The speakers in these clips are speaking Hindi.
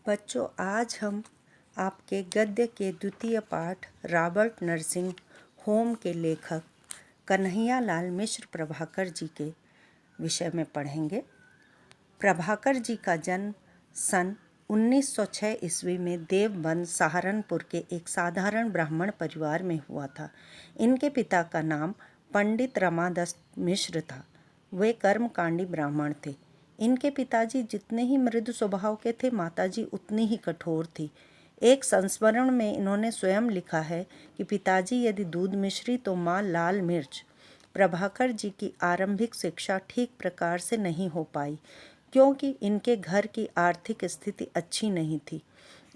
बच्चों, आज हम आपके गद्य के द्वितीय पाठ रॉबर्ट नरसिंह होम के लेखक कन्हैयालाल मिश्र प्रभाकर जी के विषय में पढ़ेंगे। प्रभाकर जी का जन्म सन 1906 ईस्वी में देवबंद सहारनपुर के एक साधारण ब्राह्मण परिवार में हुआ था। इनके पिता का नाम पंडित रमादास मिश्र था। वे कर्मकांडी ब्राह्मण थे। इनके पिताजी जितने ही मृदु स्वभाव के थे, माताजी उतनी ही कठोर थी। एक संस्मरण में इन्होंने स्वयं लिखा है कि पिताजी यदि दूध मिश्री तो माँ लाल मिर्च। प्रभाकर जी की आरंभिक शिक्षा ठीक प्रकार से नहीं हो पाई क्योंकि इनके घर की आर्थिक स्थिति अच्छी नहीं थी।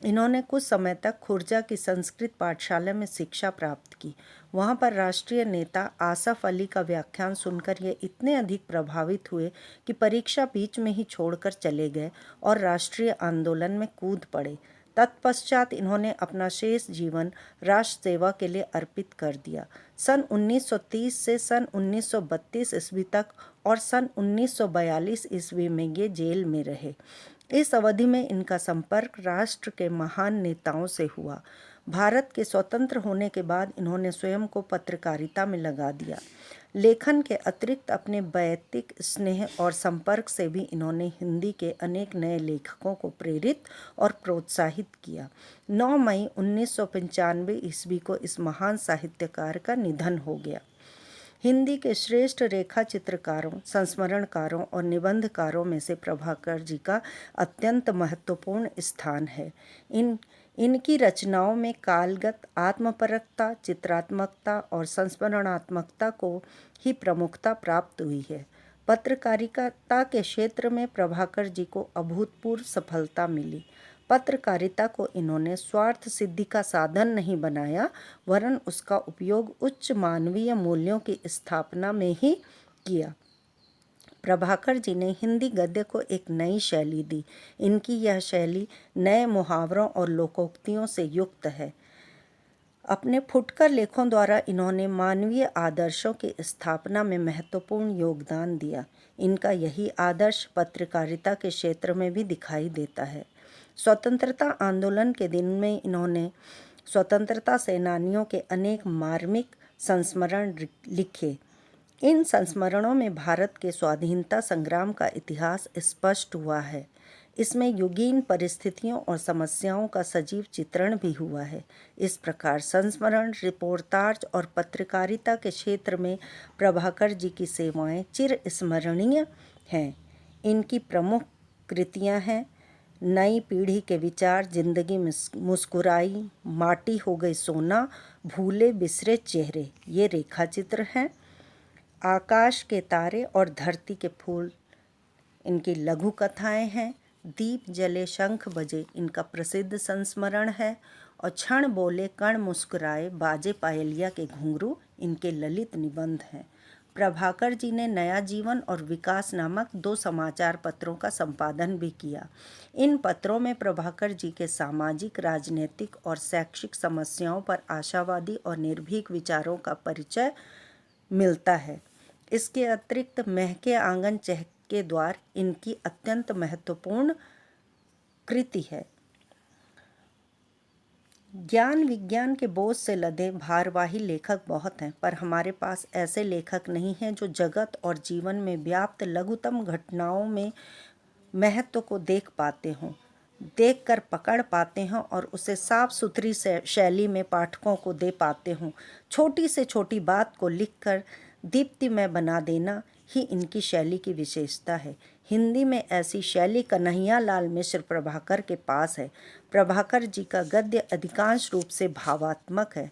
इन्होंने कुछ समय तक खुर्जा की संस्कृत पाठशाला में शिक्षा प्राप्त की। वहाँ पर राष्ट्रीय नेता आसफ अली का व्याख्यान सुनकर ये इतने अधिक प्रभावित हुए कि परीक्षा बीच में ही छोड़कर चले गए और राष्ट्रीय आंदोलन में कूद पड़े। तत्पश्चात इन्होंने अपना शेष जीवन राष्ट्र सेवा के लिए अर्पित कर दिया। सन 1930 से सन 1932 ईस्वी तक और सन 1942 ईस्वी में ये जेल में रहे। इस अवधि में इनका संपर्क राष्ट्र के महान नेताओं से हुआ। भारत के स्वतंत्र होने के बाद इन्होंने स्वयं को पत्रकारिता में लगा दिया। लेखन के अतिरिक्त अपने वैयक्तिक स्नेह और संपर्क से भी इन्होंने हिंदी के अनेक नए लेखकों को प्रेरित और प्रोत्साहित किया। 9 मई 1995 ईस्वी को इस महान साहित्यकार का निधन हो गया। हिंदी के श्रेष्ठ रेखा चित्रकारों, संस्मरणकारों और निबंधकारों में से प्रभाकर जी का अत्यंत महत्वपूर्ण स्थान है। इनकी रचनाओं में कालगत आत्मपरकता, चित्रात्मकता और संस्मरणात्मकता को ही प्रमुखता प्राप्त हुई है। पत्रकारिता के क्षेत्र में प्रभाकर जी को अभूतपूर्व सफलता मिली। पत्रकारिता को इन्होंने स्वार्थ सिद्धि का साधन नहीं बनाया, वरन उसका उपयोग उच्च मानवीय मूल्यों की स्थापना में ही किया। प्रभाकर जी ने हिंदी गद्य को एक नई शैली दी। इनकी यह शैली नए मुहावरों और लोकोक्तियों से युक्त है। अपने फुटकर लेखों द्वारा इन्होंने मानवीय आदर्शों की स्थापना में महत्वपूर्ण योगदान दिया। इनका यही आदर्श पत्रकारिता के क्षेत्र में भी दिखाई देता है। स्वतंत्रता आंदोलन के दिन में इन्होंने स्वतंत्रता सेनानियों के अनेक मार्मिक संस्मरण लिखे। इन संस्मरणों में भारत के स्वाधीनता संग्राम का इतिहास स्पष्ट हुआ है। इसमें युगीन परिस्थितियों और समस्याओं का सजीव चित्रण भी हुआ है। इस प्रकार संस्मरण, रिपोर्टाज और पत्रकारिता के क्षेत्र में प्रभाकर जी की सेवाएं चिरस्मरणीय हैं। इनकी प्रमुख कृतियां हैं नई पीढ़ी के विचार, जिंदगी मुस्कुराई, माटी हो गई सोना, भूले बिसरे चेहरे, ये रेखा चित्र हैं। आकाश के तारे और धरती के फूल, इनकी लघु कथाएं हैं। दीप जले शंख बजे, इनका प्रसिद्ध संस्मरण है। और क्षण बोले कण मुस्कुराए, बाजे पायलिया के घुंघरू, इनके ललित निबंध हैं। प्रभाकर जी ने नया जीवन और विकास नामक 2 समाचार पत्रों का संपादन भी किया। इन पत्रों में प्रभाकर जी के सामाजिक, राजनीतिक और शैक्षिक समस्याओं पर आशावादी और निर्भीक विचारों का परिचय मिलता है। इसके अतिरिक्त महके आंगन चहके द्वार इनकी अत्यंत महत्वपूर्ण कृति है। ज्ञान विज्ञान के बोझ से लदे भारवाही लेखक बहुत हैं, पर हमारे पास ऐसे लेखक नहीं हैं जो जगत और जीवन में व्याप्त लघुतम घटनाओं में महत्व को देख पाते हों, देखकर पकड़ पाते हों और उसे साफ सुथरी शैली में पाठकों को दे पाते हों। छोटी से छोटी बात को लिखकर दीप्तिमय बना देना ही इनकी शैली की विशेषता है। हिंदी में ऐसी शैली कन्हैयालाल मिश्र प्रभाकर के पास है। प्रभाकर जी का गद्य अधिकांश रूप से भावात्मक है।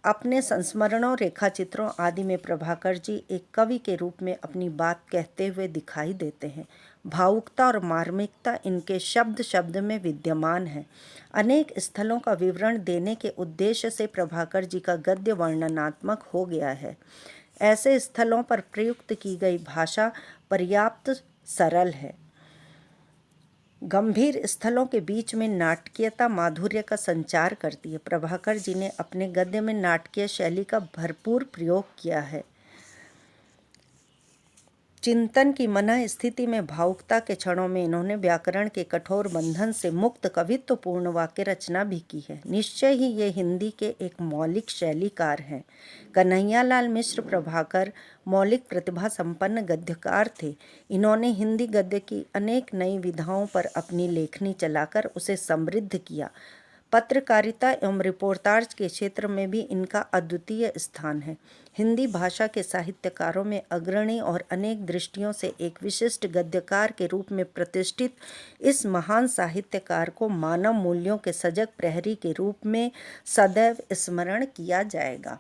अपने संस्मरणों, रेखाचित्रों आदि में प्रभाकर जी एक कवि के रूप में अपनी बात कहते हुए दिखाई देते हैं। भावुकता और मार्मिकता इनके शब्द शब्द में विद्यमान है। अनेक स्थलों का विवरण देने के उद्देश्य से प्रभाकर जी का गद्य वर्णनात्मक हो गया है। ऐसे स्थलों पर प्रयुक्त की गई भाषा पर्याप्त सरल है। गंभीर स्थलों के बीच में नाटकीयता माधुर्य का संचार करती है। प्रभाकर जी ने अपने गद्य में नाटकीय शैली का भरपूर प्रयोग किया है। चिंतन की मनः स्थिति में भावुकता के क्षणों में इन्होंने व्याकरण के कठोर बंधन से मुक्त कवित्वपूर्ण वाक्य रचना भी की है। निश्चय ही ये हिंदी के एक मौलिक शैलीकार हैं। कन्हैयालाल मिश्र प्रभाकर मौलिक प्रतिभा संपन्न गद्यकार थे। इन्होंने हिंदी गद्य की अनेक नई विधाओं पर अपनी लेखनी चलाकर उसे समृद्ध किया। पत्रकारिता एवं रिपोर्टाज के क्षेत्र में भी इनका अद्वितीय स्थान है। हिंदी भाषा के साहित्यकारों में अग्रणी और अनेक दृष्टियों से एक विशिष्ट गद्यकार के रूप में प्रतिष्ठित इस महान साहित्यकार को मानव मूल्यों के सजग प्रहरी के रूप में सदैव स्मरण किया जाएगा।